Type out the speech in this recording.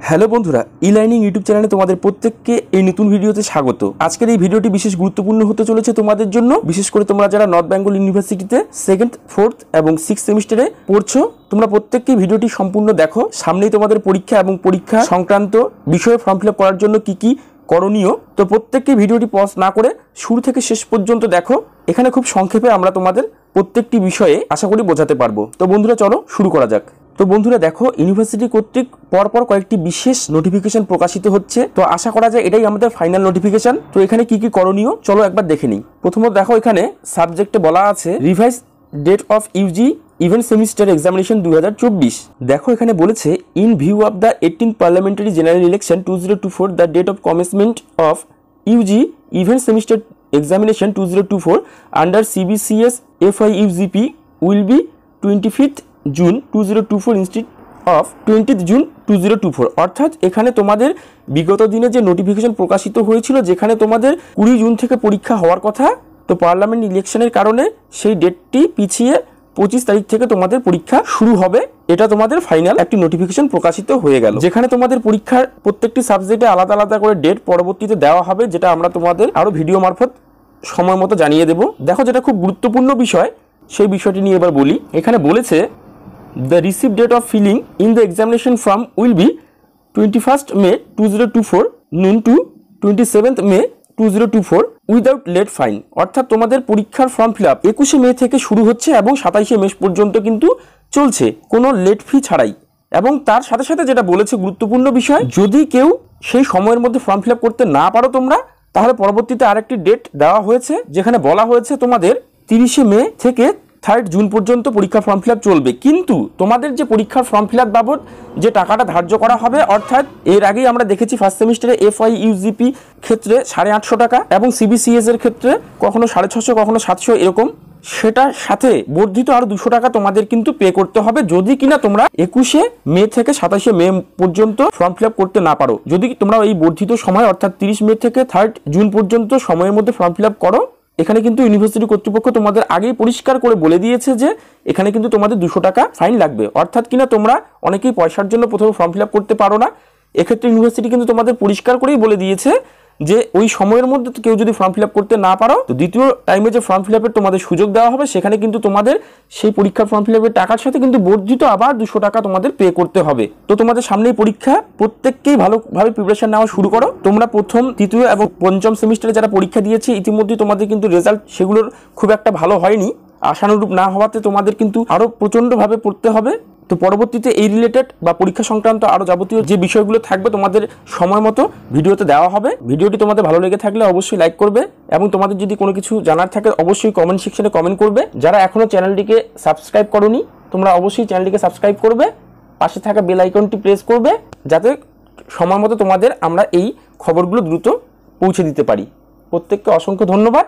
Hello বন্ধুরা, e-learning YouTube চ্যানেলে তোমাদের প্রত্যেককে এই নতুন ভিডিওতে স্বাগত। আজকের এই ভিডিওটি বিশেষ গুরুত্বপূর্ণ হতে চলেছে তোমাদের জন্য, বিশেষ করে তোমরা যারা নর্থ বেঙ্গল ইউনিভার্সিটিতে 2nd, 4th এবং 6th সেমিস্টারে পড়ছো। তোমরা প্রত্যেককে ভিডিওটি সম্পূর্ণ দেখো। সামনেই তোমাদের পরীক্ষা এবং পরীক্ষা সংক্রান্ত বিষয়ে ফর্ম ফিল আপ করার জন্য কি কি করণীয়, তো প্রত্যেককে ভিডিওটি পজ না করে শুরু থেকে শেষ পর্যন্ত দেখো। এখানে খুব সংক্ষেপে আমরা তোমাদের প্রত্যেকটি বিষয়ে আশা করি বোঝাতে পারবো। তো বন্ধুরা চলো শুরু করা যাক। তো বন্ধুরা দেখো, ইউনিভার্সিটি কর্তৃক পরপর কয়েকটি বিশেষ নোটিফিকেশন প্রকাশিত হচ্ছে। তো আশা করা যায় এটাই আমাদের ফাইনাল নোটিফিকেশন। তো এখানে কি কি করণীয় চলো একবার দেখে নিই। প্রথমত দেখো, এখানে সাবজেক্টে বলা আছে revise date of UG event semester examination 2024। দেখো এখানে বলেছে in view of the 18th parliamentary general election 2024 the date of commencement of UG event semester examination 2024 under CBCS FIUGP will be 25th June 2024 instead of 20th June 2024। অর্থাৎ এখানে তোমাদের বিগত দিনে যে notification প্রকাশিত হয়েছিল, যেখানে তোমাদের 20 জুন থেকে পরীক্ষা হওয়ার কথা, তো পার্লামেন্ট ইলেকশনের কারণে সেই ডেটটি পিছিয়ে 25 তারিখ থেকে তোমাদের পরীক্ষা শুরু হবে। এটা তোমাদের ফাইনাল একটি নোটিফিকেশন প্রকাশিত হয়ে গেল, যেখানে তোমাদের পরীক্ষার প্রত্যেকটি সাবজেক্টে আলাদা আলাদা করে ডেট পরবর্তীতে দেওয়া হবে, যেটা আমরা তোমাদের আরো ভিডিও মারফত সময় মতো জানিয়ে দেব। দেখো, যেটা খুব গুরুত্বপূর্ণ বিষয়, সেই বিষয়টি নিয়ে এবার বলি। এখানে বলেছে the receive date of filling in the examination form will be 21st May 2024 noon to 27th May 2024 without late fine. অর্থাৎ তোমাদের পরীক্ষার ফর্ম ফিল আপ 21শে মে থেকে শুরু হচ্ছে এবং 27শে মে পর্যন্ত কিন্তু চলছে, কোনো লেট ফি ছাড়াই। এবং তার সাথে সাথে যেটা বলেছে গুরুত্বপূর্ণ বিষয়, যদি কেউ সেই সময়ের মধ্যে ফর্ম ফিল আপ করতে না পারো তোমরা, তাহলে পরবর্তীতে আরেকটি ডেট দেওয়া হয়েছে, যেখানে বলা হয়েছে তোমাদের 30শে মে থেকে 3rd জুন পর্যন্ত পরীক্ষার ফর্ম ফিল আপ চলবে। কিন্তু তোমাদের যে পরীক্ষার ফর্ম ফিল আপ বাবদ যে টাকাটা ধার্য করা হবে, অর্থাৎ এর আগেই আমরা দেখেছি ফার্স্ট সেমিস্টারে FIUGP ক্ষেত্রে 850 টাকা এবং CBCS এর ক্ষেত্রে কখনো 650, কখনো 700 এরকম, সেটার সাথে বর্ধিত আরো 200 টাকা তোমাদের কিন্তু পে করতে হবে, যদি কিনা তোমরা 21শে মে থেকে 27শে মে পর্যন্ত ফর্ম ফিল আপ করতে না পারো। যদি তোমরা এই বর্ধিত সময় অর্থাৎ 30 মে থেকে 3rd জুন পর্যন্ত সময়ের মধ্যে ফর্ম ফিল আপ করো, এখানে কিন্তু ইউনিভার্সিটি কর্তৃপক্ষ তোমাদের আগেই পরিষ্কার করে বলে দিয়েছে যে এখানে কিন্তু তোমাদের 200 টাকা ফাইন লাগবে। অর্থাৎ কিনা তোমরা অনেকেই পয়সার জন্য প্রথমে ফর্ম ফিল আপ করতে পারো না। এক্ষেত্রে ইউনিভার্সিটি কিন্তু তোমাদের পরিষ্কার করেই বলে দিয়েছে যে ওই সময়ের মধ্যে কেউ যদি ফর্ম ফিল আপ করতে না পারো, তো দ্বিতীয় টাইমে যে ফর্ম ফিল আপের তোমাদের সুযোগ দেওয়া হবে, সেখানে কিন্তু তোমাদের সেই পরীক্ষার ফর্ম ফিল আপের টাকার সাথে কিন্তু বর্ধিত আবার 200 টাকা তোমাদের পে করতে হবে। তো তোমাদের সামনেই পরীক্ষা, প্রত্যেককেই ভালোভাবে প্রিপারেশন নেওয়া শুরু করো। তোমরা প্রথম, তৃতীয় এবং পঞ্চম সেমিস্টারে যারা পরীক্ষা দিয়েছে, ইতিমধ্যে তোমাদের কিন্তু রেজাল্ট সেগুলোর খুব একটা ভালো হয়নি। আশানুরূপ না হওয়াতে তোমাদের কিন্তু আরো প্রচন্ডভাবে পড়তে হবে। তো পরবর্তীতে এই রিলেটেড বা পরীক্ষা সংক্রান্ত আরো যাবতীয় যে বিষয়গুলো থাকবে তোমাদের সময় মতো ভিডিওতে দেওয়া হবে। ভিডিওটি তোমাদের ভালো লেগে থাকলে অবশ্যই লাইক করবে এবং তোমাদের যদি কোনো কিছু জানার থাকে অবশ্যই কমেন্ট সেকশনে কমেন্ট করবে। যারা এখনো চ্যানেলটিকে সাবস্ক্রাইব করোনি, তোমরা অবশ্যই চ্যানেলটিকে সাবস্ক্রাইব করবে, পাশে থাকা বেল আইকনটি প্রেস করবে, যাতে সময় মতো তোমাদের আমরা এই খবরগুলো দ্রুত পৌঁছে দিতে পারি। প্রত্যেককে অসংখ্য ধন্যবাদ।